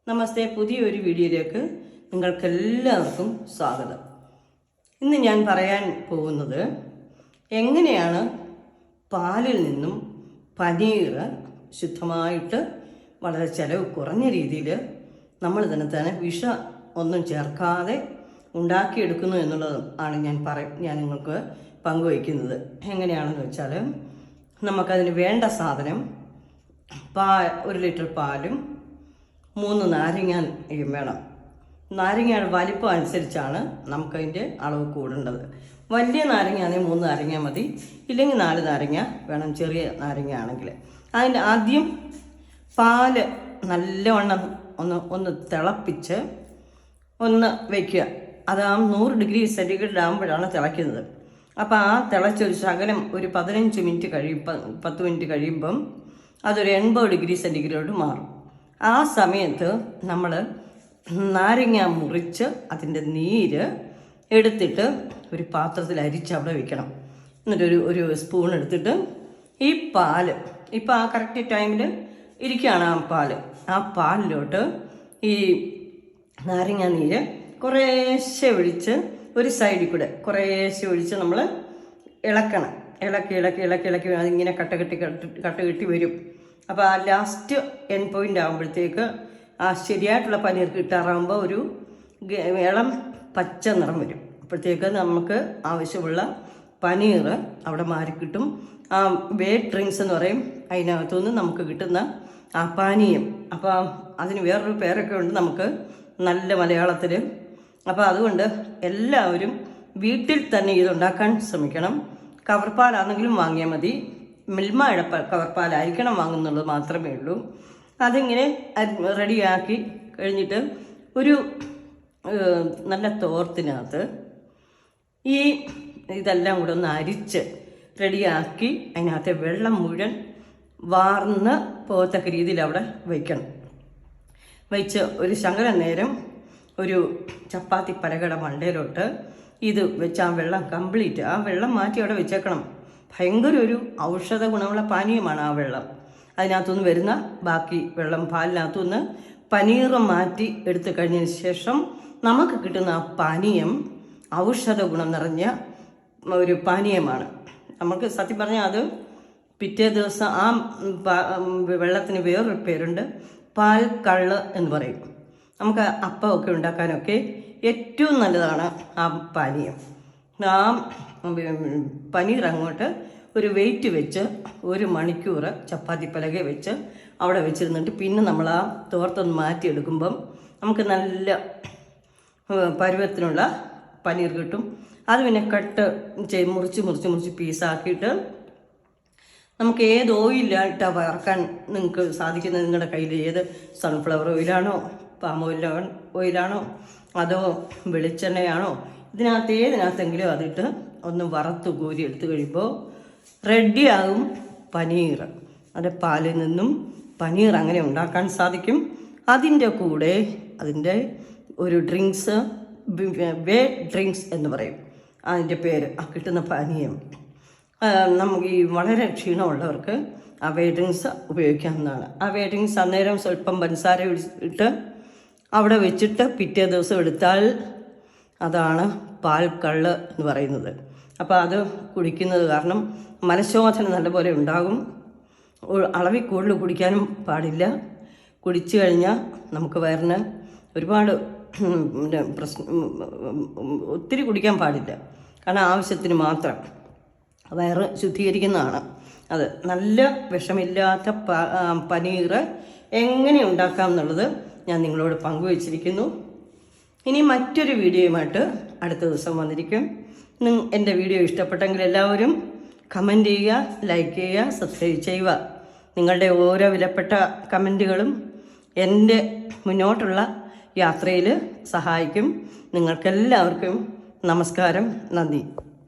നമസ്തേ, പുതിയൊരു വീഡിയോയിലേക്ക് നിങ്ങൾക്കെല്ലാവർക്കും സ്വാഗതം. ഇന്ന് ഞാൻ പറയാൻ പോകുന്നത് എങ്ങനെയാണ് പാലിൽ നിന്നും പനീർ ശുദ്ധമായിട്ട് വളരെ ചിലവ് കുറഞ്ഞ രീതിയിൽ നമ്മൾ തന്നെ വിഷം ഒന്നും ചേർക്കാതെ ഉണ്ടാക്കിയെടുക്കുന്നു എന്നുള്ളത് ആണ് ഞാൻ നിങ്ങൾക്ക് പങ്കുവയ്ക്കുന്നത്. എങ്ങനെയാണെന്ന് വെച്ചാൽ നമുക്കതിന് വേണ്ട സാധനം 1 ലിറ്റർ പാലും 3 നാരങ്ങയും വേണം. നാരങ്ങയുടെ വലിപ്പം അനുസരിച്ചാണ് നമുക്കതിൻ്റെ അളവ് കൂടേണ്ടത്. വലിയ നാരങ്ങയാണെങ്കിൽ 3 നാരങ്ങ മതി, ഇല്ലെങ്കിൽ 4 നാരങ്ങ വേണം, ചെറിയ നാരങ്ങ ആണെങ്കിൽ. അതിൻ്റെ ആദ്യം പാല് നല്ലവണ്ണം ഒന്ന് തിളപ്പിച്ച് ഒന്ന് വയ്ക്കുക. അത് 100 ഡിഗ്രി സെൻറ്റിഗ്രേഡ് ആകുമ്പോഴാണ് തിളയ്ക്കുന്നത്. അപ്പോൾ ആ തിളച്ചൊരു ശകലം ഒരു 15 മിനിറ്റ് 10 മിനിറ്റ് കഴിയുമ്പം അതൊരു 80 ഡിഗ്രി സെൻറ്റിഗ്രേഡ് മാറും. ആ സമയത്ത് നമ്മൾ നാരങ്ങ മുറിച്ച് അതിൻ്റെ നീര് എടുത്തിട്ട് ഒരു പാത്രത്തിൽ അരിച്ച് അവിടെ വയ്ക്കണം. എന്നിട്ട് ഒരു സ്പൂൺ എടുത്തിട്ട് ഈ പാല് ഇപ്പോൾ ആ കറക്റ്റ് ടൈമിൽ ഇരിക്കുകയാണ് ആ പാലിലോട്ട് ഈ നാരങ്ങ നീര് കുറേശ്ശെ ഒഴിച്ച് ഒരു സൈഡിൽ കൂടെ കുറേശ്ശെ ഒഴിച്ച് നമ്മൾ ഇളക്കണം. ഇളക്കി അതിങ്ങനെ കട്ട കെട്ടി വരും. അപ്പോൾ ആ ലാസ്റ്റ് എൻഡ് പോയിൻ്റ് ആകുമ്പോഴത്തേക്ക് ആ ശരിയായിട്ടുള്ള പനീർ കിട്ടാറാകുമ്പോൾ ഒരു ഇളം പച്ച നിറം വരും. അപ്പോഴത്തേക്ക് നമുക്ക് ആവശ്യമുള്ള പനീർ അവിടെ മാറിക്കിട്ടും. ആ വേറ്റ് ഡ്രിങ്ക്സ് എന്ന് പറയും, അതിനകത്തുനിന്ന് നമുക്ക് കിട്ടുന്ന ആ പാനീയം. അപ്പോൾ അതിന് വേറൊരു പേരൊക്കെ ഉണ്ട് നമുക്ക് നല്ല മലയാളത്തിൽ. അപ്പോൾ അതുകൊണ്ട് എല്ലാവരും വീട്ടിൽ തന്നെ ഇതുണ്ടാക്കാൻ ശ്രമിക്കണം. കവർപ്പാലാണെങ്കിലും വാങ്ങിയാൽ മതി, മിൽമയുടെ കവർപ്പാലായിരിക്കണം വാങ്ങുന്നുള്ളത് മാത്രമേ ഉള്ളൂ. അതിങ്ങനെ റെഡിയാക്കി കഴിഞ്ഞിട്ട് ഒരു നല്ല തോർത്തിനകത്ത് ഈ ഇതെല്ലാം കൂടെ ഒന്ന് അരിച്ച് റെഡിയാക്കി അതിനകത്തെ വെള്ളം മുഴുവൻ വാർന്ന് പോകത്തക്ക രീതിയിൽ അവിടെ വയ്ക്കണം. വെച്ച് ഒരു ശകലം നേരം ഒരു ചപ്പാത്തി പലകയുടെ മണ്ടയിലോട്ട് ഇത് വെച്ച് ആ വെള്ളം കംപ്ലീറ്റ് ആ വെള്ളം മാറ്റി അവിടെ വെച്ചേക്കണം. ഭയങ്കര ഒരു ഔഷധ ഗുണമുള്ള പാനീയമാണ് ആ വെള്ളം. അതിനകത്തുനിന്ന് വരുന്ന ബാക്കി വെള്ളം പാലിനകത്തുനിന്ന് പനീർ മാറ്റി എടുത്തു കഴിഞ്ഞതിന് ശേഷം നമുക്ക് കിട്ടുന്ന ആ പാനീയം ഔഷധ ഗുണം നിറഞ്ഞ ഒരു പാനീയമാണ്. നമുക്ക് സത്യം പറഞ്ഞാൽ അത് പിറ്റേ ദിവസം ആ വെള്ളത്തിന് വേറൊരു പേരുണ്ട്, പാൽ കള്ള് എന്ന് പറയും. നമുക്ക് അപ്പമൊക്കെ ഉണ്ടാക്കാനൊക്കെ ഏറ്റവും നല്ലതാണ് ആ പാനീയം. ആ പനീർ അങ്ങോട്ട് ഒരു വെയിറ്റ് വെച്ച് 1 മണിക്കൂർ ചപ്പാത്തി പലക വെച്ച് അവിടെ വെച്ചിരുന്നിട്ട് പിന്നെ നമ്മൾ ആ തോർത്തൊന്ന് മാറ്റിയെടുക്കുമ്പം നമുക്ക് നല്ല പരുവത്തിനുള്ള പനീർ കിട്ടും. അത് പിന്നെ മുറിച്ച് പീസാക്കിയിട്ട് നമുക്ക് ഏത് ഓയിലായിട്ടാണ് വറക്കാൻ നിങ്ങൾക്ക് സാധിക്കുന്നത്, നിങ്ങളുടെ കയ്യിൽ ഏത് സൺഫ്ലവർ ഓയിലാണോ പാം ഓയിലാണോ അതോ വെളിച്ചെണ്ണയാണോ, ഏതിനകത്തെങ്കിലും അതിട്ട് ഒന്ന് വറുത്ത് കോരി എടുത്തു കഴിയുമ്പോൾ റെഡിയാകും പനീർ. അത് പാലിൽ നിന്നും പനീർ അങ്ങനെ ഉണ്ടാക്കാൻ സാധിക്കും. അതിൻ്റെ കൂടെ അതിൻ്റെ ഒരു ഡ്രിങ്ക്സ്, വേ ഡ്രിങ്ക്സ് എന്ന് പറയും അതിൻ്റെ പേര്. ആ കിട്ടുന്ന പാനീയം നമുക്ക് ഈ വളരെ ക്ഷീണമുള്ളവർക്ക് ആ വേ ഡ്രിങ്ക്സ് ഉപയോഗിക്കാവുന്നതാണ്. ആ വേ ഡ്രിങ്ക്സ് അന്നേരം സ്വല്പം പഞ്ചസാര ഇട്ട് അവിടെ വെച്ചിട്ട് പിറ്റേ ദിവസം എടുത്താൽ അതാണ് പാൽ കള്ള് എന്ന് പറയുന്നത്. അപ്പോൾ അത് കുടിക്കുന്നത് കാരണം മലശോധന നല്ലപോലെ ഉണ്ടാകും. അളവിൽ കൂടുതൽ കുടിക്കാനും പാടില്ല. കുടിച്ചു കഴിഞ്ഞാൽ നമുക്ക് വയറിന് ഒരുപാട് ഒത്തിരി കുടിക്കാൻ പാടില്ല. കാരണം ആവശ്യത്തിന് മാത്രം വയറ് ശുദ്ധീകരിക്കുന്നതാണ് അത്. നല്ല വിഷമില്ലാത്ത പനീർ എങ്ങനെ ഉണ്ടാക്കാം എന്നുള്ളത് ഞാൻ നിങ്ങളോട് പങ്കുവച്ചിരിക്കുന്നു. ഇനി മറ്റൊരു വീഡിയോയുമായിട്ട് അടുത്ത ദിവസം വന്നിരിക്കും. എൻ്റെ വീഡിയോ ഇഷ്ടപ്പെട്ടെങ്കിൽ എല്ലാവരും കമൻറ്റ് ചെയ്യുക, ലൈക്ക് ചെയ്യുക, സബ്സ്ക്രൈബ് ചെയ്യുക. നിങ്ങളുടെ ഓരോ വിലപ്പെട്ട കമൻറ്റുകളും എൻ്റെ മുന്നോട്ടുള്ള യാത്രയിൽ സഹായിക്കും. നിങ്ങൾക്കെല്ലാവർക്കും നമസ്കാരം, നന്ദി.